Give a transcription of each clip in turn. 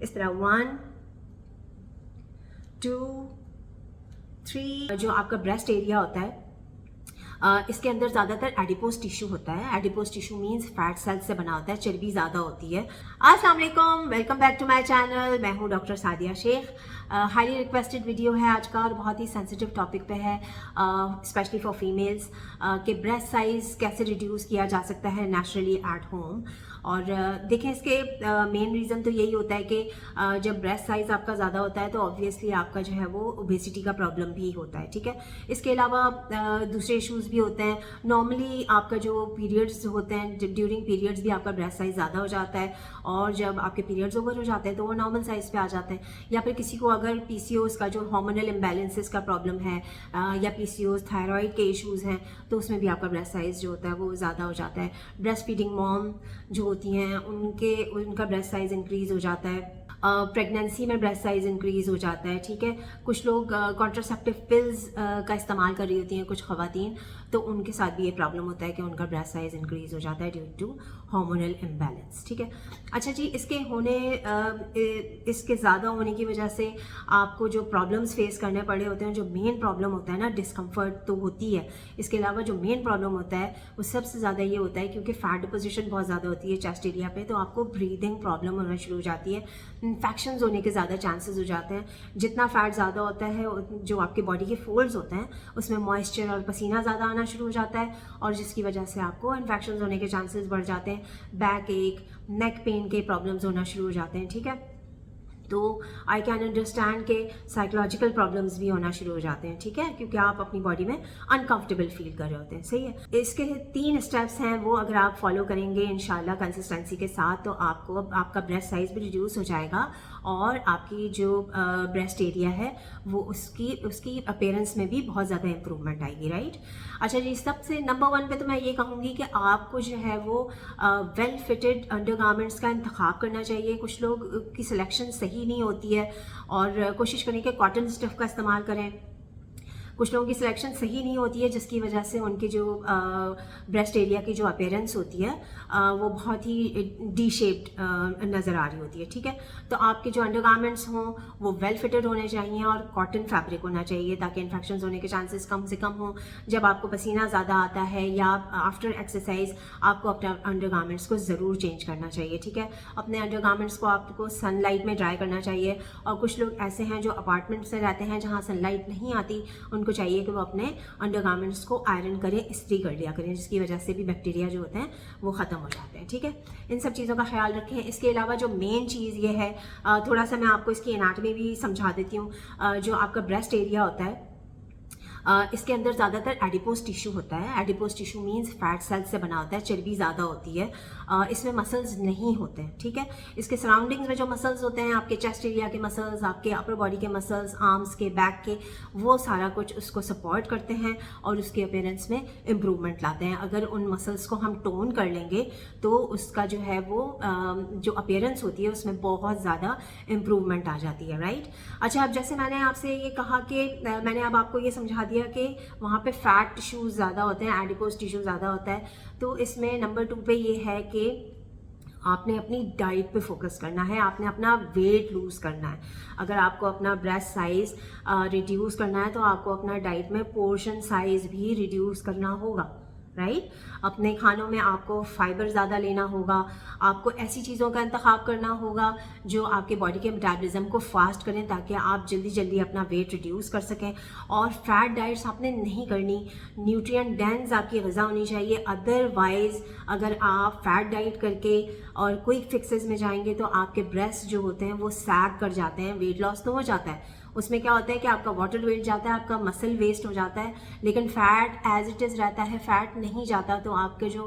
इस तरह 1 2 3। जो आपका ब्रेस्ट एरिया होता है इसके अंदर ज़्यादातर एडिपोज टिश्यू होता है। Adipose tissue means fat cells से बना होता है, चर्बी ज़्यादा होती है। अस्सलाम वालेकुम, welcome back to my channel. मैं हूं doctor Sadia Shaikh. Highly requested video है आज का और बहुत ही सेंसिटिव टॉपिक पे है, स्पेशली फॉर फीमेल्स, कि ब्रेस्ट साइज कैसे रिड्यूस किया जा सकता है नेचुरली एट होम। और देखें, इसके मेन रीज़न तो यही होता है कि जब ब्रेस्ट साइज़ आपका ज़्यादा होता है तो ऑब्वियसली आपका जो है वो ओबेसिटी का प्रॉब्लम भी होता है, ठीक है। इसके अलावा दूसरे इश्यूज़ भी होते हैं। नॉर्मली आपका जो पीरियड्स होते हैं, ड्यूरिंग पीरियड्स भी आपका ब्रेस्ट साइज़ ज़्यादा हो जाता है, और जब आपके पीरियड्स ओवर हो जाते हैं तो वो नॉर्मल साइज़ पे आ जाते हैं। या फिर किसी को अगर PCOS का जो हार्मोनल इम्बैलेंसेस का प्रॉब्लम है, या PCOS थायराइड के इश्यूज़ हैं, तो उसमें भी आपका ब्रेस्ट साइज़ जो होता है वो ज़्यादा हो जाता है। ब्रेस्ट फीडिंग मॉम जो होती हैं उनका ब्रेस्ट साइज इंक्रीज हो जाता है। प्रेगनेंसी में ब्रेस्ट साइज इंक्रीज हो जाता है, ठीक है। कुछ लोग कॉन्ट्रासेप्टिव पिल्स का इस्तेमाल कर रही होती हैं, कुछ ख़वातीन, तो उनके साथ भी ये प्रॉब्लम होता है कि उनका ब्रेस्ट साइज इंक्रीज हो जाता है ड्यू टू हार्मोनल इम्बैलेंस, ठीक है। अच्छा जी, इसके ज़्यादा होने की वजह से आपको जो प्रॉब्लम्स फेस करने पड़े होते हैं, जो मेन प्रॉब्लम होता है ना, डिस्कम्फर्ट तो होती है। इसके अलावा जो मेन प्रॉब्लम होता है वो सबसे ज़्यादा ये होता है क्योंकि फैट डिपोजिशन बहुत ज़्यादा होती है चेस्ट एरिया पे, तो आपको ब्रीदिंग प्रॉब्लम होना शुरू हो जाती है, इन्फेक्शंस होने के ज़्यादा चांसेस हो जाते हैं। जितना फैट ज़्यादा होता है, जो आपके बॉडी के फोल्ड्स होते हैं उसमें मॉइस्चर और पसीना ज़्यादा आना शुरू हो जाता है, और जिसकी वजह से आपको इन्फेक्शंस होने के चांसेस बढ़ जाते हैं। बैक एक, नेक पेन के प्रॉब्लम्स होना शुरू हो जाते हैं, ठीक है। तो आई कैन अंडरस्टैंड के साइकोलॉजिकल प्रॉब्लम्स भी होना शुरू हो जाते हैं, ठीक है, क्योंकि आप अपनी बॉडी में अनकंफर्टेबल फील कर रहे होते हैं, सही है। इसके 3 स्टेप्स हैं, वो अगर आप फॉलो करेंगे इंशाल्लाह कंसिस्टेंसी के साथ, तो आपका ब्रेस्ट साइज भी रिड्यूस हो जाएगा और आपकी जो ब्रेस्ट एरिया है वो उसकी अपीयरेंस में भी बहुत ज़्यादा इंप्रूवमेंट आएगी, राइट। अच्छा जी, सबसे नंबर 1 पे तो मैं ये कहूँगी कि आपको जो है वो वेल फिटेड अंडरगारमेंट्स का इंतखाब करना चाहिए। कुछ लोग की सिलेक्शन सही नहीं होती है और कोशिश करें कि कॉटन स्टफ का इस्तेमाल करें। कुछ लोगों की सिलेक्शन सही नहीं होती है जिसकी वजह से उनके जो ब्रेस्ट एरिया की जो अपीयरेंस होती है वो बहुत ही डी शेप्ड नज़र आ रही होती है, ठीक है। तो आपके जो अंडरगारमेंट्स हों वो वेल फिटेड होने चाहिए और कॉटन फैब्रिक होना चाहिए ताकि इन्फेक्शन होने के चांसेस कम से कम हों। जब आपको पसीना ज़्यादा आता है या आफ्टर एक्सरसाइज, आपको अपने अंडरगारमेंट्स को ज़रूर चेंज करना चाहिए, ठीक है। अपने अंडरगारमेंट्स को आपको सनलाइट में ड्राई करना चाहिए। और कुछ लोग ऐसे हैं जो अपार्टमेंट्स में रहते हैं जहाँ सनलाइट नहीं आती, उनको चाहिए कि वो अपने अंडरगारमेंट्स को आयरन करें, इस्त्री कर लिया करें, जिसकी वजह से भी बैक्टीरिया जो होते हैं वो ख़त्म हो जाते हैं, ठीक है। इन सब चीज़ों का ख्याल रखें। इसके अलावा जो मेन चीज़ ये है, थोड़ा सा मैं आपको इसकी एनाटमी भी समझा देती हूँ। जो आपका ब्रेस्ट एरिया होता है इसके अंदर ज़्यादातर एडिपोज टिश्यू होता है। Adipose tissue means fat cells से बना होता है, चर्बी ज़्यादा होती है। इसमें मसल्स नहीं होते हैं, ठीक है। इसके सराउंडिंग्स में जो मसल्स होते हैं, आपके चेस्ट एरिया के मसल्स, आपके अपर बॉडी के मसल्स, आर्म्स के, बैक के, वो सारा कुछ उसको सपोर्ट करते हैं और उसके अपीयरेंस में इम्प्रूवमेंट लाते हैं। अगर उन मसल्स को हम टोन कर लेंगे तो उसका जो है वो जो अपीयरेंस होती है उसमें बहुत ज़्यादा इम्प्रूवमेंट आ जाती है, राइट। अच्छा, अब जैसे मैंने आपसे ये कहा कि मैंने अब आपको ये समझा दिया कि वहाँ पे फैट टिश्यूज़ ज़्यादा होते हैं, एडिपोज टिश्यू ज़्यादा होता है, तो इसमें नंबर 2 पे ये है कि आपने अपनी डाइट पे फोकस करना है, आपने अपना वेट लूज़ करना है। अगर आपको अपना ब्रेस्ट साइज़ रिड्यूस करना है तो आपको अपना डाइट में पोर्शन साइज़ भी रिड्यूस करना होगा, राइट। अपने खानों में आपको फाइबर ज़्यादा लेना होगा, आपको ऐसी चीज़ों का इंतखाब करना होगा जो आपके बॉडी के मेटाबॉलिज्म को फास्ट करें ताकि आप जल्दी जल्दी अपना वेट रिड्यूस कर सकें। और फैट डाइट्स आपने नहीं करनी, न्यूट्रिएंट डेंस आपकी ग़िज़ा होनी चाहिए। अदरवाइज़ अगर आप फैट डाइट करके और क्विक फिक्सेस में जाएंगे तो आपके ब्रेस्ट जो होते हैं वो सैग कर जाते हैं। वेट लॉस तो हो जाता है, उसमें क्या होता है कि आपका वाटर वेट जाता है, आपका मसल वेस्ट हो जाता है, लेकिन फैट एज इट इज़ रहता है, फैट नहीं जाता। तो आपके जो,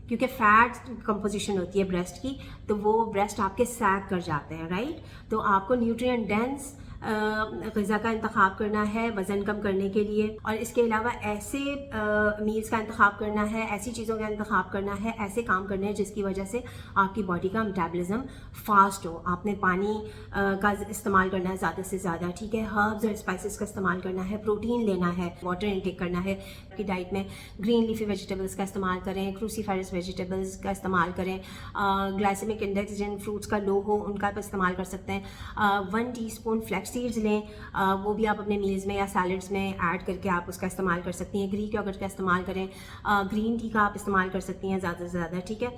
क्योंकि फैट कंपोजिशन होती है ब्रेस्ट की, तो वो ब्रेस्ट आपके सैग कर जाते हैं, राइट। तो आपको न्यूट्रिएंट डेंस ग़िज़ा का इंतखाब करना है वज़न कम करने के लिए, और इसके अलावा ऐसे मील्स का इंतखाब करना है, ऐसी चीज़ों का इंतखाब करना है, ऐसे काम करने हैं जिसकी वजह से आपकी बॉडी का मेटाबॉलिज्म फास्ट हो। आपने पानी का इस्तेमाल करना है ज़्यादा से ज़्यादा, ठीक है। हर्ब्स और स्पाइसेस का इस्तेमाल करना है, प्रोटीन लेना है, वाटर इनटेक करना है। आपकी डाइट में ग्रीन लीफी वेजिटेबल्स का इस्तेमाल करें, क्रूसीफेरस वेजिटेबल्स का इस्तेमाल करें, ग्लाइसेमिक इंडेक्स जिन फ्रूट्स का लो हो उनका आप इस्तेमाल कर सकते हैं। 1 टीस्पून फ्लैक्स सीड्स लें, वो भी आप अपने मील्स में या सैलड्स में ऐड करके आप उसका इस्तेमाल कर सकती हैं। ग्रीक योगर्ट का इस्तेमाल करें, ग्रीन टी का आप इस्तेमाल कर सकती हैं ज़्यादा से ज़्यादा, ठीक है।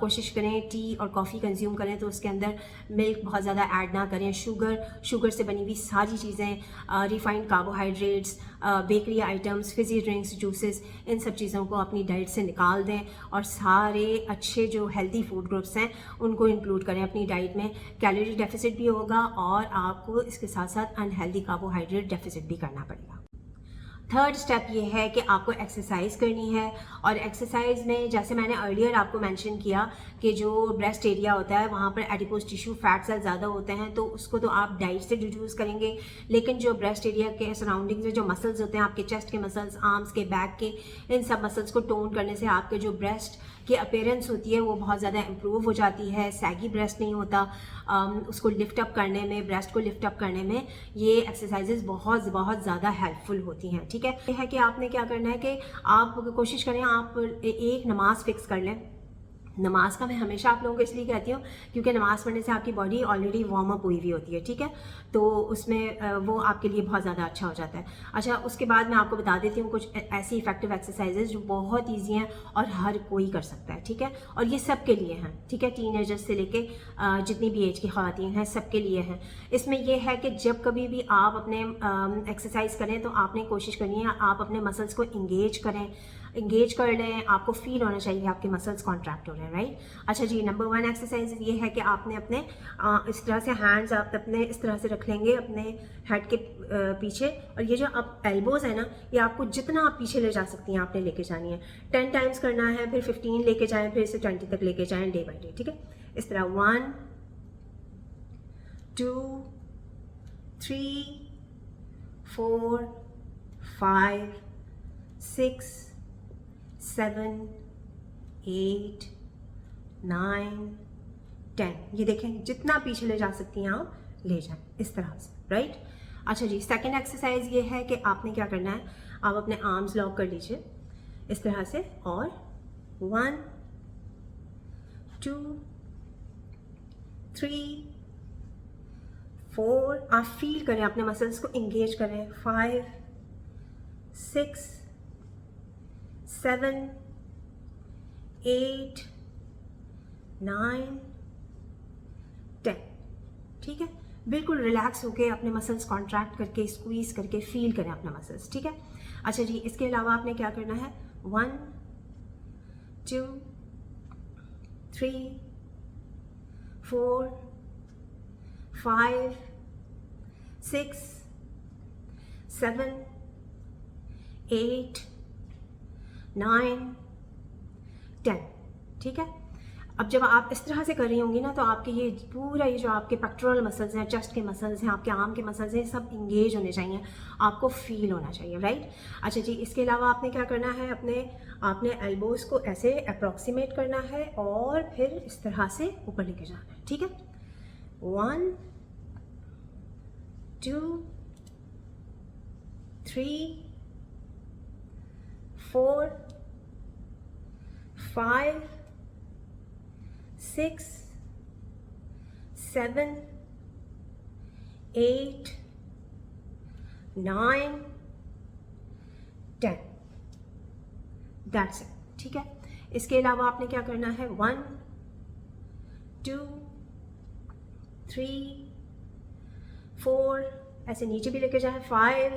कोशिश करें टी और कॉफ़ी कंज्यूम करें तो उसके अंदर मिल्क बहुत ज़्यादा ऐड ना करें। शुगर से बनी हुई सारी चीज़ें, refined carbohydrates, bakery items, fizzy drinks, juices, इन सब चीज़ों को अपनी डाइट से निकाल दें और सारे अच्छे जो हेल्दी फूड ग्रुप्स हैं उनको इंक्लूड करें अपनी डाइट में। कैलोरी डेफिसिट भी होगा और आपको इसके साथ साथ अनहेल्दी कार्बोहाइड्रेट डेफिसिट भी करना पड़ेगा। थर्ड स्टेप ये है कि आपको एक्सरसाइज करनी है, और एक्सरसाइज में जैसे मैंने अर्लियर आपको मेंशन किया कि जो ब्रेस्ट एरिया होता है वहाँ पर एडिपोज टिश्यू फैट सेल ज़्यादा होते हैं, तो उसको तो आप डाइट से रिड्यूस करेंगे, लेकिन जो ब्रेस्ट एरिया के सराउंडिंग्स में जो मसल्स होते हैं, आपके चेस्ट के मसल्स, आर्म्स के, बैक के, इन सब मसल्स को टोन करने से आपके जो ब्रेस्ट की अपीयरेंस होती है वो बहुत ज़्यादा इम्प्रूव हो जाती है। सैगी ब्रेस्ट नहीं होता। उसको लिफ्ट अप करने में, ब्रेस्ट को लिफ्ट अप करने में ये एक्सरसाइजेज बहुत ज़्यादा हेल्पफुल होती हैं, ठीक है। ये है कि आपने क्या करना है कि आप कोशिश करें आप एक नमाज फिक्स कर लें। नमाज का मैं हमेशा आप लोगों को इसलिए कहती हूँ क्योंकि नमाज़ पढ़ने से आपकी बॉडी ऑलरेडी वार्म अप हुई हुई होती है, ठीक है, तो उसमें वो आपके लिए बहुत ज़्यादा अच्छा हो जाता है। अच्छा, उसके बाद मैं आपको बता देती हूँ कुछ ऐसी इफेक्टिव एक्सरसाइजेज जो बहुत ईजी हैं और हर कोई कर सकता है, ठीक है, और ये सब के लिए हैं, ठीक है। टीनेजर्स से लेके जितनी भी एज की ख़वातीन हैं सबके लिए हैं। इसमें यह है कि जब कभी भी आप अपने एक्सरसाइज करें तो आपने कोशिश करनी है आप अपने मसल्स को इंगेज कर लें। आपको फील होना चाहिए आपके मसल्स कॉन्ट्रैक्ट हो रहे हैं, राइट। अच्छा जी, नंबर 1 एक्सरसाइज ये है कि आपने अपने इस तरह से हैंड्स आप अपने इस तरह से रख लेंगे अपने हेड के पीछे, और ये जो आप एल्बोज है ना, ये आपको जितना आप पीछे ले जा सकती हैं आपने लेके जानी है। 10 टाइम्स करना है, फिर 15 लेके जाएं, फिर इसे 20 तक लेके जाएं डे बाई डे, ठीक है। इस तरह 1 2 3 4 5 6 7 8 9 10। ये देखें जितना पीछे ले जा सकती हैं आप ले जाएं इस तरह से, राइट। अच्छा जी, सेकंड एक्सरसाइज ये है कि आपने क्या करना है, आप अपने आर्म्स लॉक कर लीजिए इस तरह से, और 1 2 3 4, आप फील करें अपने मसल्स को इंगेज करें, 5 6 7 8 9 10, ठीक है। बिल्कुल रिलैक्स होके अपने मसल्स कॉन्ट्रैक्ट करके स्क्वीज करके फील करें अपने मसल्स, ठीक है। अच्छा जी, इसके अलावा आपने क्या करना है, 1 2 3 4 5 6 7 8 9 10, ठीक है। अब जब आप इस तरह से कर रही होंगी ना तो आपके ये पूरा ये जो आपके पेक्टोरल मसल्स हैं, चेस्ट के मसल्स हैं, आपके आर्म के मसल्स हैं, सब इंगेज होने चाहिए, आपको फील होना चाहिए, राइट। अच्छा जी, इसके अलावा आपने क्या करना है, आपने एल्बोज को ऐसे अप्रॉक्सीमेट करना है और फिर इस तरह से ऊपर लेके जाना है, ठीक है। 1 2 3 4 5 6 7 8 9 10, दैट्स इट, ठीक है। इसके अलावा आपने क्या करना है, 1 2 3 4, ऐसे नीचे भी लेके जाए, 5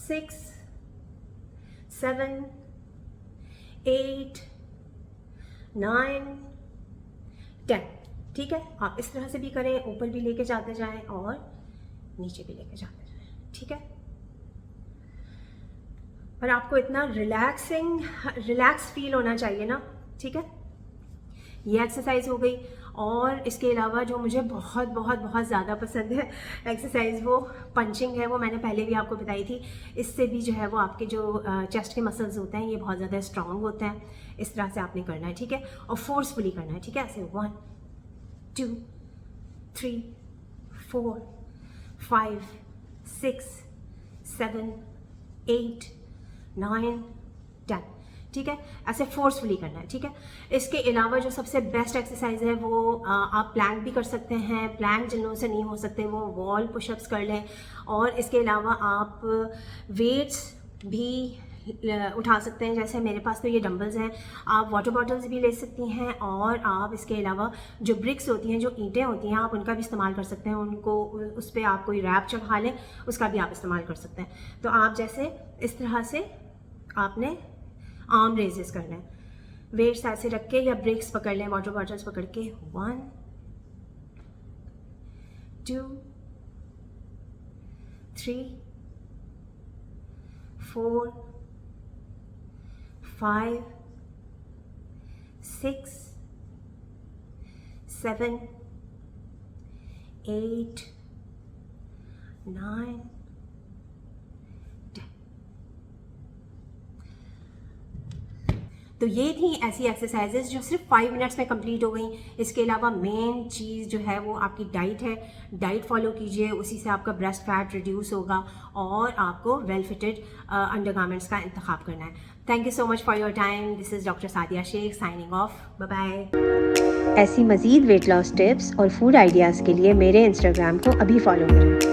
6 7 8 9 10, ठीक है। आप इस तरह से भी करें, ऊपर भी लेके जाते जाएं और नीचे भी लेके जाते जाएं, ठीक है। पर आपको इतना रिलैक्स फील होना चाहिए ना, ठीक है। ये एक्सरसाइज हो गई। और इसके अलावा जो मुझे बहुत बहुत बहुत ज़्यादा पसंद है एक्सरसाइज, वो पंचिंग है। वो मैंने पहले भी आपको बताई थी। इससे भी जो है वो आपके जो चेस्ट के मसल्स होते हैं ये बहुत ज़्यादा स्ट्रॉन्ग होते हैं। इस तरह से आपने करना है, ठीक है, और फोर्सफुली करना है, ठीक है। ऐसे 1 2 3 4 5 6 7 8 9 10, ठीक है, ऐसे फोर्सफुली करना है, ठीक है। इसके अलावा जो सबसे बेस्ट एक्सरसाइज है वो आप प्लैंक भी कर सकते हैं। प्लैंक जिन लोगों से नहीं हो सकते वो वॉल पुशअप्स कर लें। और इसके अलावा आप वेट्स भी उठा सकते हैं। जैसे मेरे पास तो ये डंबल्स हैं, आप वाटर बॉटल्स भी ले सकती हैं। और आप इसके अलावा जो ब्रिक्स होती हैं, जो ईंटें होती हैं, आप उनका भी इस्तेमाल कर सकते हैं। उनको उस पर आप कोई रैप चढ़ा लें, उसका भी आप इस्तेमाल कर सकते हैं। तो आप जैसे इस तरह से आपने आर्म रेजेस करना है, वेट्स ऐसे रख के या ब्रिक्स पकड़ लें, वाटर बॉटल्स पकड़ के 1 2 3 4 5 6 7 8 9 10। तो ये थी ऐसी एक्सरसाइजेज जो सिर्फ 5 मिनट्स में कंप्लीट हो गई। इसके अलावा मेन चीज़ जो है वो आपकी डाइट है। डाइट फॉलो कीजिए, उसी से आपका ब्रेस्ट फैट रिड्यूस होगा और आपको वेल फिटेड अंडरगारमेंट्स का इंतखाब करना है। Thank you so much for your time. This is doctor Sadia Shaikh signing off. Bye bye. ऐसी मज़ीद वेट लॉस टिप्स और फूड आइडियाज़ के लिए मेरे इंस्टाग्राम को अभी फॉलो करें।